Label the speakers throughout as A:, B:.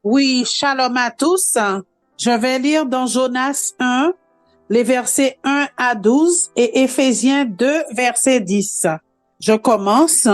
A: Oui, shalom à tous. Je vais lire dans Jonas 1, les versets 1 à 12 et Éphésiens 2, verset 10. Je commence.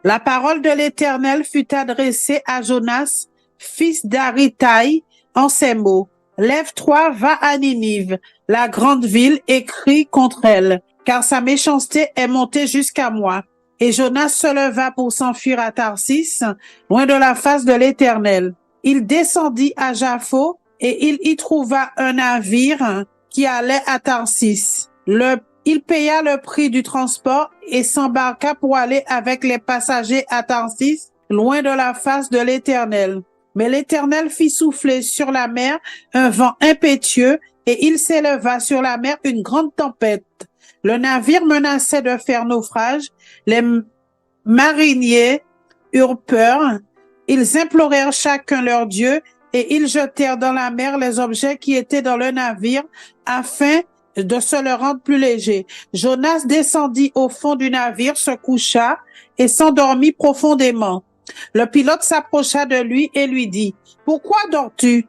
A: La parole de l'Éternel fut adressée à Jonas, fils d'Arithaï, en ces mots. Lève-toi, va à Ninive, la grande ville, et crie contre elle, car sa méchanceté est montée jusqu'à moi. Et Jonas se leva pour s'enfuir à Tarsis, loin de la face de l'Éternel. Il descendit à Jaffo et il y trouva un navire qui allait à Tarsis. Il paya le prix du transport et s'embarqua pour aller avec les passagers à Tarsis, loin de la face de l'Éternel. Mais l'Éternel fit souffler sur la mer un vent impétueux et il s'éleva sur la mer une grande tempête. Le navire menaçait de faire naufrage. Les mariniers eurent peur. Ils implorèrent chacun leur Dieu et ils jetèrent dans la mer les objets qui étaient dans le navire afin de se le rendre plus léger. Jonas descendit au fond du navire, se coucha et s'endormit profondément. Le pilote s'approcha de lui et lui dit, « Pourquoi dors-tu?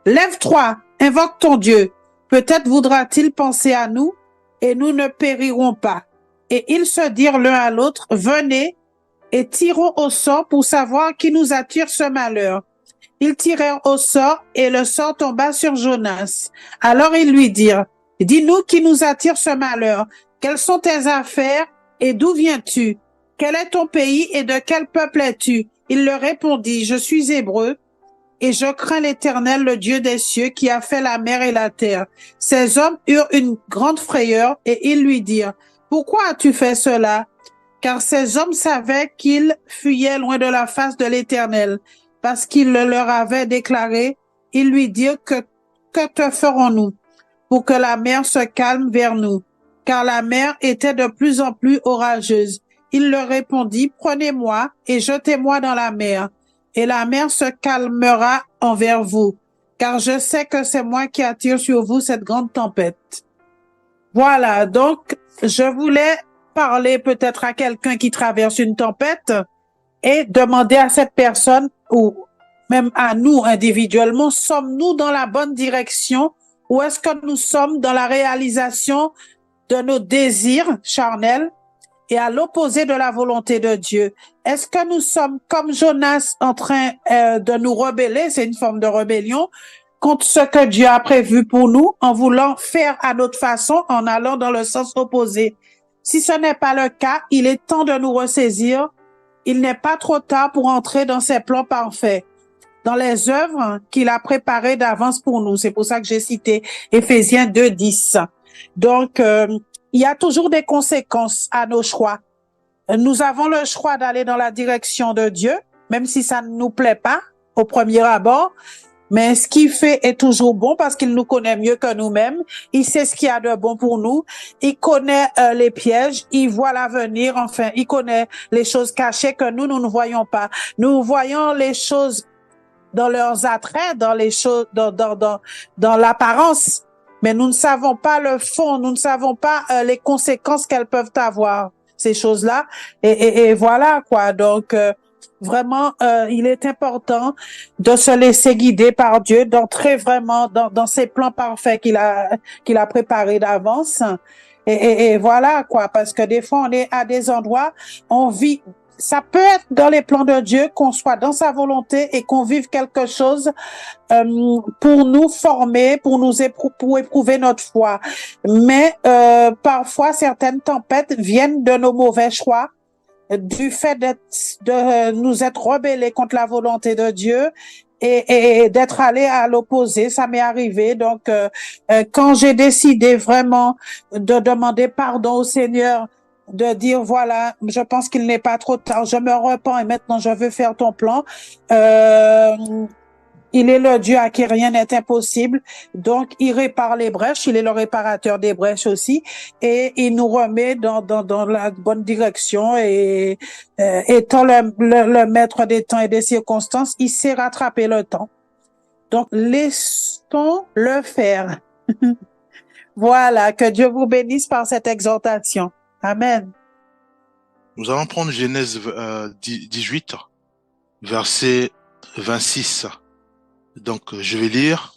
A: Lève-toi, invoque ton Dieu. Peut-être voudra-t-il penser à nous et nous ne périrons pas. » Et ils se dirent l'un à l'autre, « Venez et tirons au sort pour savoir qui nous attire ce malheur. » Ils tirèrent au sort et le sort tomba sur Jonas. Alors ils lui dirent, « Dis-nous qui nous attire ce malheur. Quelles sont tes affaires et d'où viens-tu? Quel est ton pays et de quel peuple es-tu? » Il leur répondit, « Je suis hébreu et je crains l'Éternel, le Dieu des cieux, qui a fait la mer et la terre. » Ces hommes eurent une grande frayeur et ils lui dirent, « Pourquoi as-tu fait cela? » Car ces hommes savaient qu'ils fuyaient loin de la face de l'Éternel, parce qu'il le leur avait déclaré. Ils lui dirent, que te ferons-nous pour que la mer se calme vers nous? Car la mer était de plus en plus orageuse. Il leur répondit, prenez-moi et jetez-moi dans la mer, et la mer se calmera envers vous, car je sais que c'est moi qui attire sur vous cette grande tempête. Voilà, donc je voulais parler peut-être à quelqu'un qui traverse une tempête et demander à cette personne ou même à nous individuellement, sommes-nous dans la bonne direction ou est-ce que nous sommes dans la réalisation de nos désirs charnels et à l'opposé de la volonté de Dieu? Est-ce que nous sommes comme Jonas en train de nous rebeller, c'est une forme de rébellion, contre ce que Dieu a prévu pour nous, en voulant faire à notre façon, en allant dans le sens opposé? Si ce n'est pas le cas, il est temps de nous ressaisir. Il n'est pas trop tard pour entrer dans ses plans parfaits, dans les œuvres qu'il a préparées d'avance pour nous. C'est pour ça que j'ai cité Éphésiens 2, 10. Donc, il y a toujours des conséquences à nos choix. Nous avons le choix d'aller dans la direction de Dieu, même si ça ne nous plaît pas au premier abord. Mais ce qu'il fait est toujours bon parce qu'il nous connaît mieux que nous-mêmes. Il sait ce qu'il y a de bon pour nous. Il connaît les pièges. Il voit l'avenir. Enfin, il connaît les choses cachées que nous ne voyons pas. Nous voyons les choses dans leurs attraits, dans les choses, dans l'apparence. Mais nous ne savons pas le fond. Nous ne savons pas les conséquences qu'elles peuvent avoir, ces choses-là. Et voilà, quoi. Donc, vraiment, il est important de se laisser guider par Dieu, d'entrer vraiment dans ses plans parfaits qu'il a préparés d'avance. Et voilà, quoi, parce que des fois, on est à des endroits, on vit, ça peut être dans les plans de Dieu qu'on soit dans sa volonté et qu'on vive quelque chose pour nous former, pour éprouver notre foi. Mais parfois, certaines tempêtes viennent de nos mauvais choix, du fait de nous être rebellés contre la volonté de Dieu et d'être allé à l'opposé. Ça m'est arrivé. Donc, quand j'ai décidé vraiment de demander pardon au Seigneur, de dire, voilà, je pense qu'il n'est pas trop tard, je me repens et maintenant je veux faire ton plan. Il est le Dieu à qui rien n'est impossible. Donc, il répare les brèches. Il est le réparateur des brèches aussi. Et il nous remet dans la bonne direction. Et étant le maître des temps et des circonstances, il sait rattraper le temps. Donc, laissons-le faire. Voilà, que Dieu vous bénisse par cette exhortation. Amen.
B: Nous allons prendre Genèse 18, verset 26. Donc, je vais lire.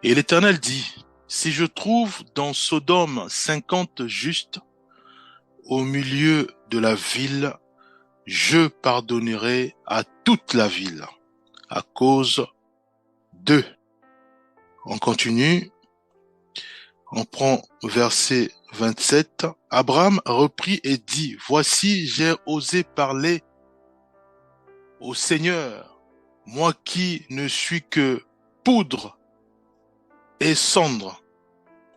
B: Et l'Éternel dit, si je trouve dans Sodome 50 justes au milieu de la ville, je pardonnerai à toute la ville à cause d'eux. On continue. On prend verset 27. Abraham reprit et dit, voici, j'ai osé parler au Seigneur, moi qui ne suis que poudre et cendre.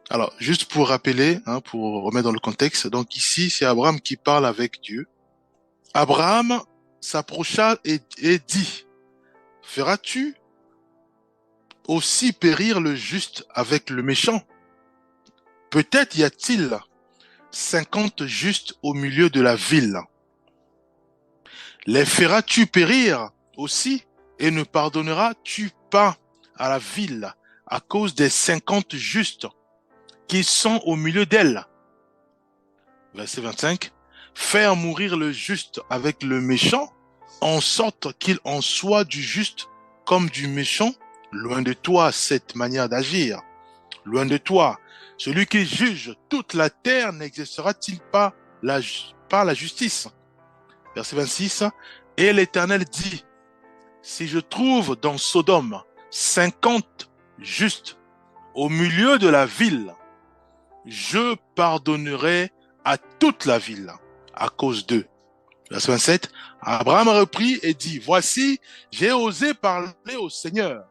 B: Alors, juste pour rappeler, pour remettre dans le contexte, donc ici, c'est Abraham qui parle avec Dieu. Abraham s'approcha et dit, feras-tu aussi périr le juste avec le méchant? Peut-être y a-t-il 50 justes au milieu de la ville. Les feras-tu périr aussi et ne pardonneras-tu pas à la ville à cause des 50 justes qui sont au milieu d'elle? Verset 25. Faire mourir le juste avec le méchant, en sorte qu'il en soit du juste comme du méchant. Loin de toi cette manière d'agir. Loin de toi. Celui qui juge toute la terre n'exercera-t-il pas la justice? Verset 26. Et l'Éternel dit, si je trouve dans Sodome 50 justes au milieu de la ville, je pardonnerai à toute la ville à cause d'eux. Verset 27. Abraham reprit et dit, voici, j'ai osé parler au Seigneur,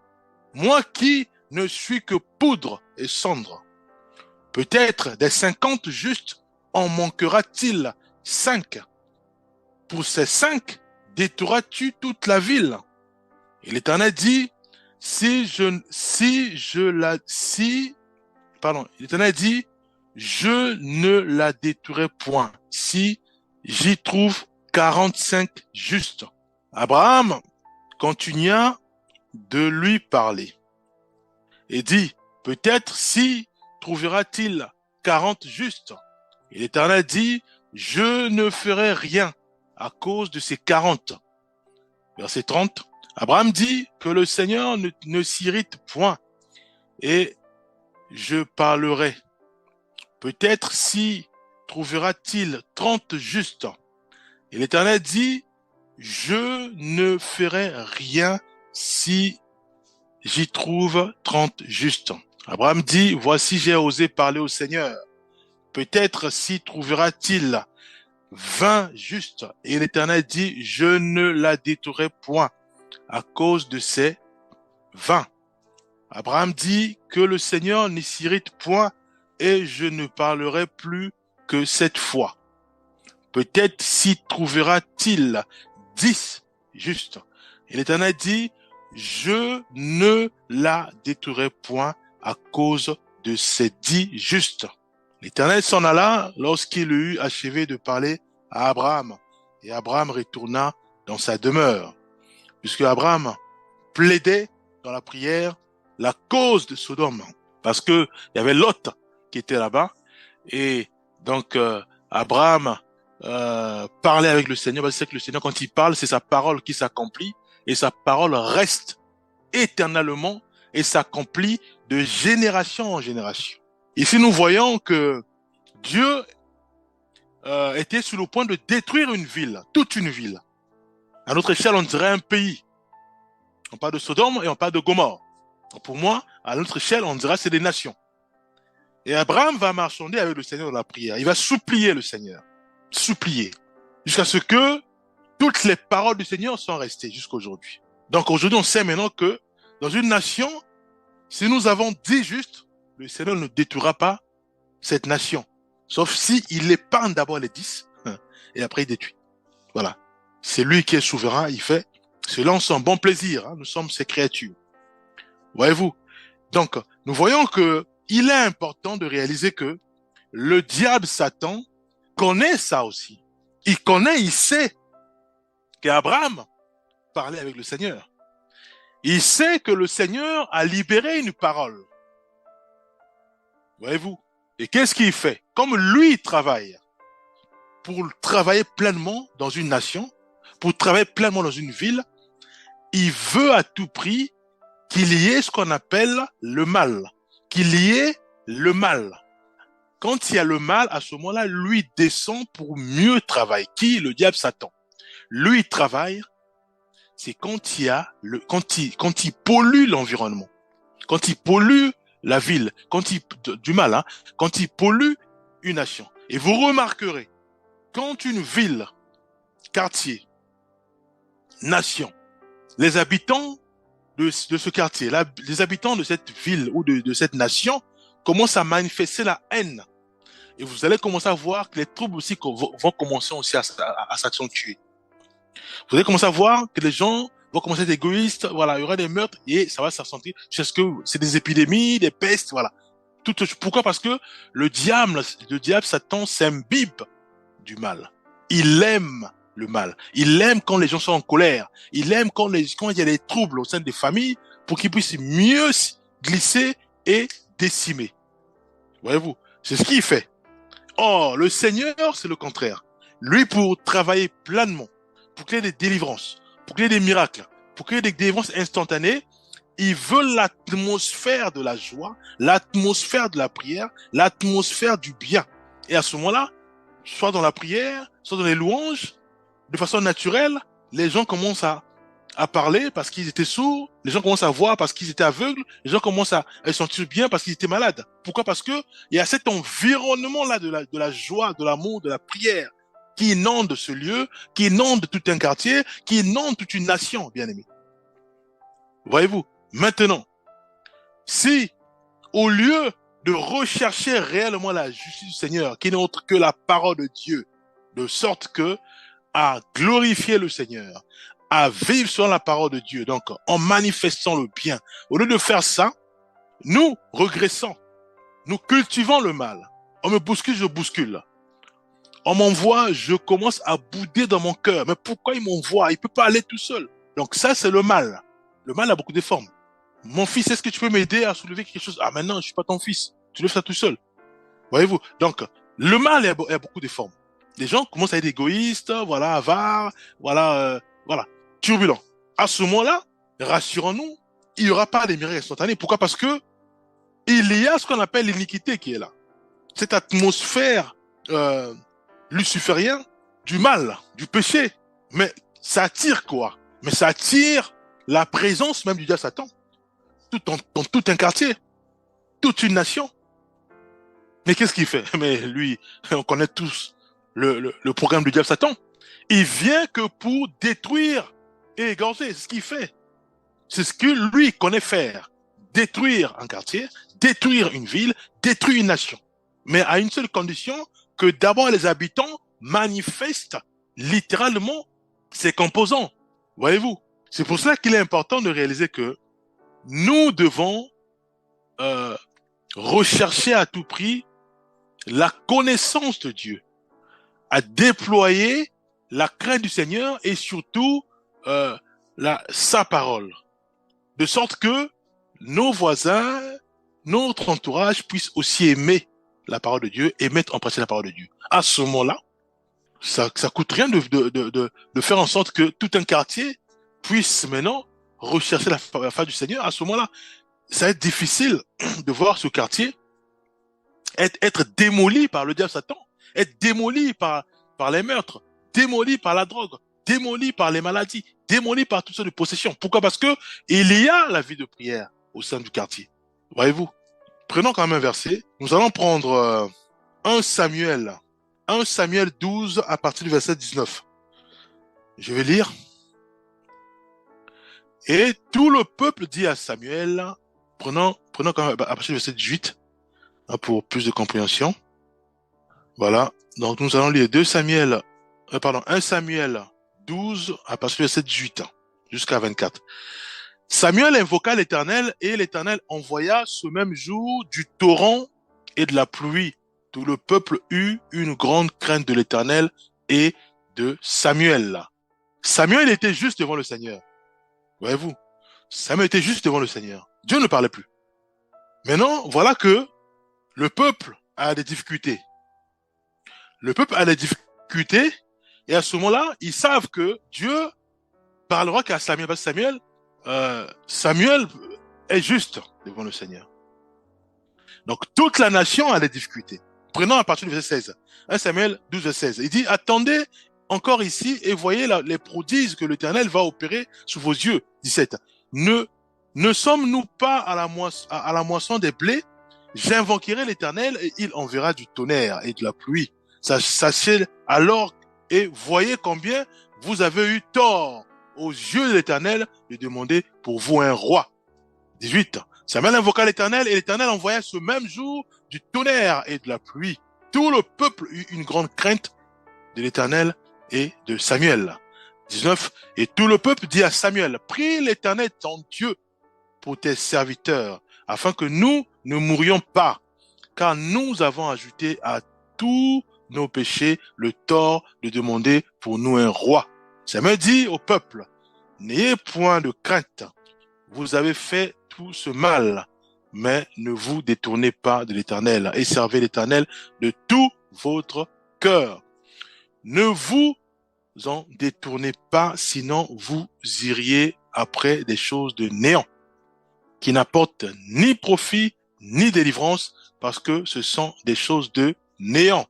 B: moi qui ne suis que poudre et cendre. Peut-être des 50 justes en manquera-t-il 5. Pour ces 5, détruiras-tu toute la ville? Et l'Éternel dit, l'Éternel dit, je ne la détruirai point, si j'y trouve 45 justes. Abraham continua de lui parler et dit, peut-être si trouvera-t-il 40 justes. Et l'Éternel dit, je ne ferai rien à cause de ces 40. Verset 30. Abraham dit que le Seigneur ne s'irrite point et je parlerai. Peut-être si trouvera-t-il 30 justes. Et l'Éternel dit, je ne ferai rien si j'y trouve 30 justes. Abraham dit, voici j'ai osé parler au Seigneur. Peut-être si trouvera-t-il 20 justes. Et l'Éternel dit, je ne la détruirai point à cause de ces 20. Abraham dit que le Seigneur ne s'irrite point et je ne parlerai plus que cette fois. Peut-être s'y trouvera-t-il 10 justes. Et l'Éternel dit, je ne la détruirai point à cause de ces 10 justes. L'Éternel s'en alla lorsqu'il eut achevé de parler à Abraham. Et Abraham retourna dans sa demeure. Puisque Abraham plaidait dans la prière la cause de Sodome. Parce que il y avait Lot qui était là-bas. Et donc, Abraham parlait avec le Seigneur. Parce que le Seigneur, quand il parle, c'est sa parole qui s'accomplit. Et sa parole reste éternellement et s'accomplit de génération en génération. Ici, nous voyons que Dieu était sur le point de détruire une ville, toute une ville. À notre échelle, on dirait un pays. On parle de Sodome et on parle de Gomorrhe. Pour moi, à notre échelle, on dirait c'est des nations. Et Abraham va marchander avec le Seigneur dans la prière. Il va supplier le Seigneur. Supplier. Jusqu'à ce que toutes les paroles du Seigneur sont restées jusqu'à aujourd'hui. Donc aujourd'hui, on sait maintenant que dans une nation, si nous avons 10 justes, le Seigneur ne détruira pas cette nation. Sauf si il épargne d'abord les 10 et après il détruit. Voilà. C'est lui qui est souverain, il fait selon son bon plaisir. Nous sommes ses créatures. Voyez-vous? Donc, nous voyons que il est important de réaliser que le diable Satan connaît ça aussi. Il connaît, il sait qu'Abraham parlait avec le Seigneur. Il sait que le Seigneur a libéré une parole. Voyez-vous? Et qu'est-ce qu'il fait? Comme lui il travaille pour travailler pleinement dans une nation, pour travailler pleinement dans une ville, il veut à tout prix qu'il y ait ce qu'on appelle le mal. Qu'il y ait le mal. Quand il y a le mal, à ce moment-là, lui descend pour mieux travailler. Qui? Le diable, Satan. Lui, il travaille, c'est quand il y a quand il pollue l'environnement, quand il pollue la ville, du mal, hein, quand il pollue une nation. Et vous remarquerez, quand une ville, quartier, nation, les habitants de ce quartier, les habitants de cette ville ou de cette nation commencent à manifester la haine. Et vous allez commencer à voir que les troubles aussi vont commencer aussi à s'accentuer. Vous allez commencer à voir que les gens vont commencer à être égoïstes, voilà, il y aura des meurtres et ça va s'accentuer. C'est des épidémies, des pestes, voilà. Pourquoi? Parce que le diable, Satan, s'imbibe du mal. Il aime le mal. Il aime quand les gens sont en colère. Il aime quand il y a des troubles au sein des familles pour qu'ils puissent mieux glisser et décimer. Voyez-vous, c'est ce qu'il fait. Or, le Seigneur, c'est le contraire. Lui, pour travailler pleinement, pour créer des délivrances, pour créer des miracles, pour créer des délivrances instantanées, il veut l'atmosphère de la joie, l'atmosphère de la prière, l'atmosphère du bien. Et à ce moment-là, soit dans la prière, soit dans les louanges, de façon naturelle, les gens commencent à parler parce qu'ils étaient sourds, les gens commencent à voir parce qu'ils étaient aveugles, les gens commencent à se sentir bien parce qu'ils étaient malades. Pourquoi? Parce que il y a cet environnement-là de la joie, de l'amour, de la prière qui inonde ce lieu, qui inonde tout un quartier, qui inonde toute une nation, bien aimé. Voyez-vous, maintenant, si au lieu de rechercher réellement la justice du Seigneur, qui n'est autre que la parole de Dieu, de sorte que à glorifier le Seigneur, à vivre selon la parole de Dieu, donc en manifestant le bien, au lieu de faire ça, nous régressons, nous cultivons le mal. On me bouscule, je bouscule. On m'envoie, je commence à bouder dans mon cœur. Mais pourquoi il m'envoie? Il peut pas aller tout seul. Donc ça, c'est le mal. Le mal a beaucoup de formes. Mon fils, est-ce que tu peux m'aider à soulever quelque chose? Ah, maintenant, je suis pas ton fils. Tu lèves ça tout seul. Voyez-vous? Donc, le mal a beaucoup de formes. Les gens commencent à être égoïstes, voilà, avares, voilà, turbulents. À ce moment-là, rassurons-nous, il n'y aura pas de miracles instantanés. Pourquoi? Parce que il y a ce qu'on appelle l'iniquité qui est là. Cette atmosphère luciférien du mal, du péché. Mais ça attire quoi? Mais ça attire la présence même du diable Satan. Dans tout un quartier, toute une nation. Mais qu'est-ce qu'il fait? Mais lui, on connaît tous le programme du diable Satan. Il vient que pour détruire et égorger. C'est ce qu'il fait. C'est ce que lui connaît faire. Détruire un quartier, détruire une ville, détruire une nation. Mais à une seule condition, que d'abord les habitants manifestent littéralement ces composants. Voyez-vous? C'est pour cela qu'il est important de réaliser que nous devons rechercher à tout prix la connaissance de Dieu, à déployer la crainte du Seigneur et surtout sa parole, de sorte que nos voisins, notre entourage puissent aussi aimer la parole de Dieu et mettre en pratique la parole de Dieu. À ce moment-là, ça coûte rien de faire en sorte que tout un quartier puisse maintenant rechercher la face du Seigneur. À ce moment-là, ça va être difficile de voir ce quartier être démoli par le diable Satan, être démoli par les meurtres, démoli par la drogue, démoli par les maladies, démoli par toutes sortes de possessions. Pourquoi? Parce que il y a la vie de prière au sein du quartier. Voyez-vous? Prenons quand même un verset. Nous allons prendre 1 Samuel 12 à partir du verset 19. Je vais lire. Et tout le peuple dit à Samuel, prenons quand même à partir du verset 18, hein, pour plus de compréhension. Voilà. Donc nous allons lire 1 Samuel 12 à partir du verset 18 jusqu'à 24. Samuel invoqua l'Éternel et l'Éternel envoya ce même jour du torrent et de la pluie. Tout le peuple eut une grande crainte de l'Éternel et de Samuel. Samuel était juste devant le Seigneur. Voyez-vous, Samuel était juste devant le Seigneur. Dieu ne parlait plus. Maintenant, voilà que le peuple a des difficultés. Le peuple a des difficultés et à ce moment-là, ils savent que Dieu parlera qu'à Samuel. Parce que Samuel est juste devant le Seigneur. Donc, toute la nation a des difficultés. Prenons à partir du verset 16. 1 Samuel 12, verset 16. Il dit, attendez encore ici et voyez les prodiges que l'Éternel va opérer sous vos yeux. 17. Ne sommes-nous pas à la moisson des blés? J'invoquerai l'Éternel et il enverra du tonnerre et de la pluie. Sachez alors et voyez combien vous avez eu tort aux yeux de l'Éternel de demander pour vous un roi. 18. Samuel invoqua l'Éternel et l'Éternel envoya ce même jour du tonnerre et de la pluie. Tout le peuple eut une grande crainte de l'Éternel et de Samuel. 19. Et tout le peuple dit à Samuel, prie l'Éternel ton Dieu pour tes serviteurs, afin que nous ne mourions pas, car nous avons ajouté à tous nos péchés le tort de demander pour nous un roi. Samuel dit au peuple, n'ayez point de crainte, vous avez fait tout ce mal, mais ne vous détournez pas de l'Éternel et servez l'Éternel de tout votre cœur. Ne vous en détournez pas, sinon vous iriez après des choses de néant, qui n'apportent ni profit, ni délivrance, parce que ce sont des choses de néant.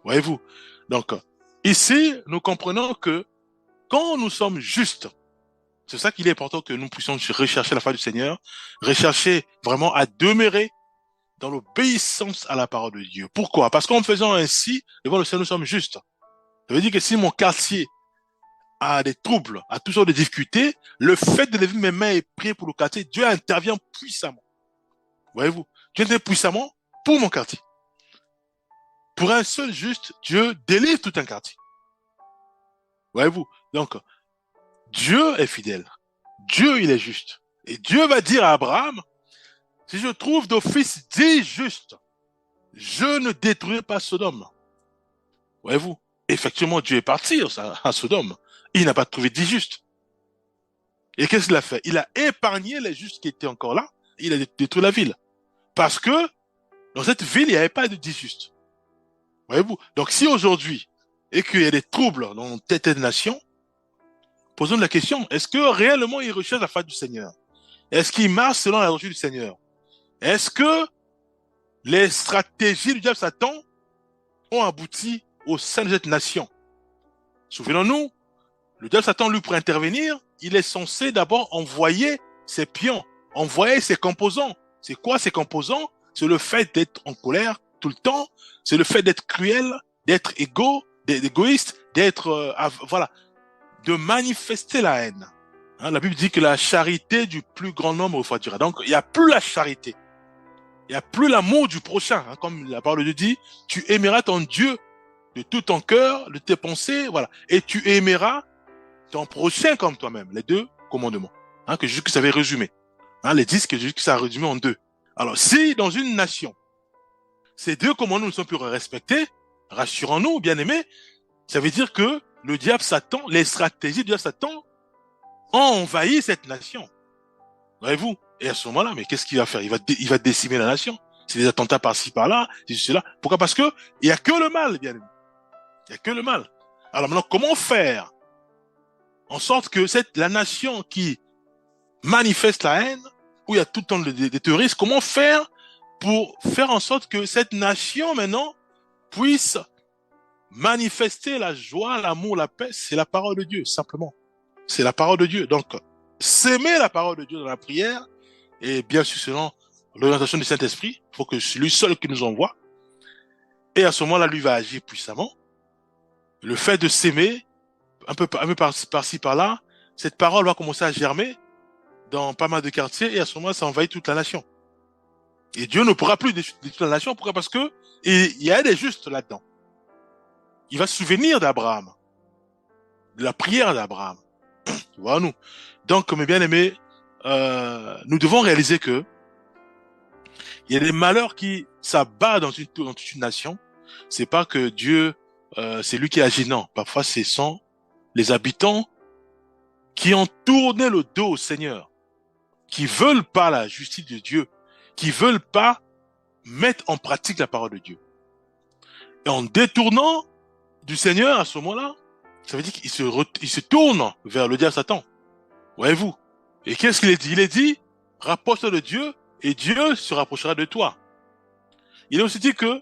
B: Voyez-vous? Donc, ici, nous comprenons que quand nous sommes justes, c'est ça qu'il est important que nous puissions rechercher la face du Seigneur, rechercher vraiment à demeurer dans l'obéissance à la parole de Dieu. Pourquoi? Parce qu'en faisant ainsi, devant le Seigneur, nous sommes justes. Ça veut dire que si mon quartier a des troubles, a toutes sortes de difficultés, le fait de lever mes mains et prier pour le quartier, Dieu intervient puissamment. Voyez-vous? Dieu intervient puissamment pour mon quartier. Pour un seul juste, Dieu délivre tout un quartier. Voyez-vous? Donc, Dieu est fidèle. Dieu, il est juste. Et Dieu va dire à Abraham, si je trouve d'office 10 justes, je ne détruirai pas Sodome. Voyez-vous? Effectivement, Dieu est parti à Sodome. Il n'a pas trouvé 10 justes. Et qu'est-ce qu'il a fait? Il a épargné les justes qui étaient encore là. Il a détruit la ville. Parce que dans cette ville, il n'y avait pas de 10 justes. Voyez-vous? Donc si aujourd'hui, et qu'il y a des troubles dans telle nation, posons la question, est-ce que réellement il recherche la face du Seigneur? Est-ce qu'il marche selon la doctrine du Seigneur? Est-ce que les stratégies du diable Satan ont abouti au sein de cette nation? Souvenons-nous, le diable Satan, lui, pour intervenir, il est censé d'abord envoyer ses pions, envoyer ses composants. C'est quoi ces composants? C'est le fait d'être en colère tout le temps, c'est le fait d'être cruel, d'être égoïste, d'être, voilà, de manifester la haine. Hein, la Bible dit que la charité du plus grand nombre refroidira. Donc, il n'y a plus la charité. Il n'y a plus l'amour du prochain. Hein, comme la parole de Dieu dit, tu aimeras ton Dieu de tout ton cœur, de tes pensées, voilà. Et tu aimeras ton prochain comme toi-même. Les 2 commandements. Hein, que Jésus avait résumé. Hein, les 10 que Jésus a résumé en 2. Alors, si dans une nation, ces 2 commandements ne sont plus respectés, rassurons-nous, bien-aimés, ça veut dire que le diable Satan, les stratégies du diable Satan ont envahi cette nation. Voyez-vous? Et à ce moment-là, mais qu'est-ce qu'il va faire? Il va décimer la nation. C'est des attentats par-ci, par-là, c'est cela. Pourquoi? Parce que il y a que le mal, bien-aimés. Il y a que le mal. Alors maintenant, comment faire en sorte que la nation qui manifeste la haine, où il y a tout le temps des terroristes, comment faire pour faire en sorte que cette nation, maintenant, puisse manifester la joie, l'amour, la paix? C'est la parole de Dieu, simplement. C'est la parole de Dieu. Donc, s'aimer la parole de Dieu dans la prière, et bien sûr, selon l'orientation du Saint-Esprit, il faut que c'est lui seul qui nous envoie. Et à ce moment-là, lui va agir puissamment. Le fait de s'aimer, un peu par-ci, par-là, cette parole va commencer à germer dans pas mal de quartiers, et à ce moment-là, ça envahit toute la nation. Et Dieu ne pourra plus détruire toute la nation. Pourquoi? Parce que il y a des justes là-dedans. Il va se souvenir d'Abraham, de la prière d'Abraham. Tu vois, nous. Donc, mes bien-aimés, nous devons réaliser que il y a des malheurs qui s'abattent dans toute une nation. C'est pas que Dieu, c'est lui qui agit, non. Parfois, ce sont les habitants qui ont tourné le dos au Seigneur, qui veulent pas la justice de Dieu, qui veulent pas mettre en pratique la parole de Dieu. Et en détournant du Seigneur à ce moment-là, ça veut dire qu'il se tourne vers le diable Satan. Voyez-vous? Et qu'est-ce qu'il est dit? Il est dit, rapproche-toi de Dieu et Dieu se rapprochera de toi. Il a aussi dit que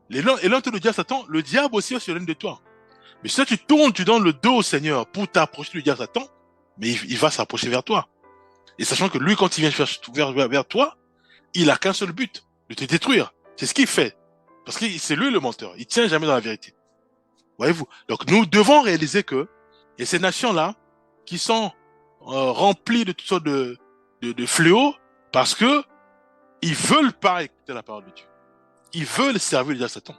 B: et l'un te le dit à Satan, le diable aussi va se donner de toi. Mais si tu tournes, tu donnes le dos au Seigneur pour t'approcher du diable Satan, mais il va s'approcher vers toi. Et sachant que lui, quand il vient vers toi, il a qu'un seul but, de te détruire. C'est ce qu'il fait. Parce que c'est lui le menteur. Il tient jamais dans la vérité. Voyez-vous? Donc nous devons réaliser que, et ces nations-là, qui sont remplies de toutes sortes de fléaux, parce que ils veulent pas écouter la parole de Dieu. Ils veulent servir le diable Satan.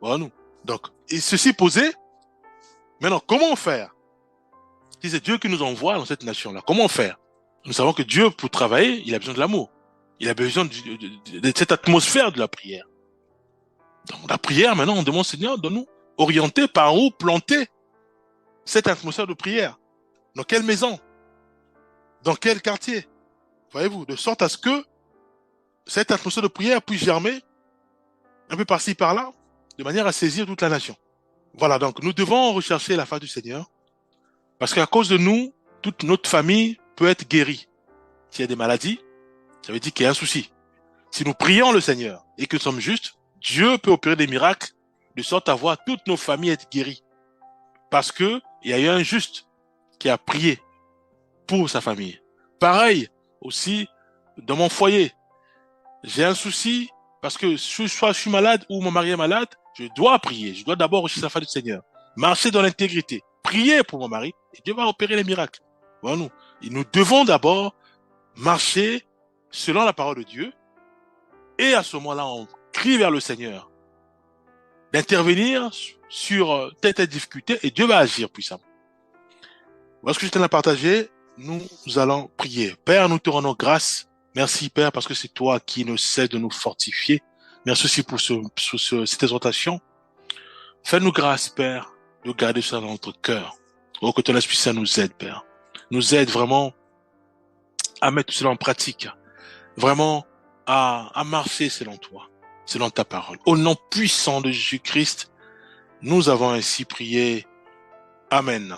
B: Voilà nous. Donc, et ceci posé, maintenant, comment faire? Si c'est Dieu qui nous envoie dans cette nation-là, comment faire? Nous savons que Dieu, pour travailler, il a besoin de l'amour. Il a besoin de cette atmosphère de la prière. Donc, la prière, maintenant, on demande, Seigneur, de nous orienter par où planter cette atmosphère de prière. Dans quelle maison? Dans quel quartier? Voyez-vous, de sorte à ce que cette atmosphère de prière puisse germer un peu par-ci, par-là, de manière à saisir toute la nation. Voilà, donc nous devons rechercher la face du Seigneur, parce qu'à cause de nous, toute notre famille peut être guérie. S'il y a des maladies, ça veut dire qu'il y a un souci. Si nous prions le Seigneur et que nous sommes justes, Dieu peut opérer des miracles de sorte à voir toutes nos familles être guéries. Parce que il y a eu un juste qui a prié pour sa famille. Pareil aussi dans mon foyer. J'ai un souci parce que soit je suis malade ou mon mari est malade, je dois prier. Je dois d'abord rechercher la face du Seigneur. Marcher dans l'intégrité. Prier pour mon mari et Dieu va opérer les miracles. Voilà nous. Et nous devons d'abord marcher selon la parole de Dieu. Et à ce moment-là, on crie vers le Seigneur d'intervenir sur telle difficulté et Dieu va agir puissamment. Voilà ce que je tiens à partager. Nous allons prier. Père, nous te rendons grâce. Merci, Père, parce que c'est toi qui ne cesse de nous fortifier. Merci aussi pour cette exhortation. Fais-nous grâce, Père, de garder ça dans notre cœur. Oh, que ton Esprit Saint nous aide, Père. Nous aide vraiment à mettre tout cela en pratique. Vraiment à marcher selon toi, selon ta parole. Au nom puissant de Jésus-Christ, nous avons ainsi prié. Amen.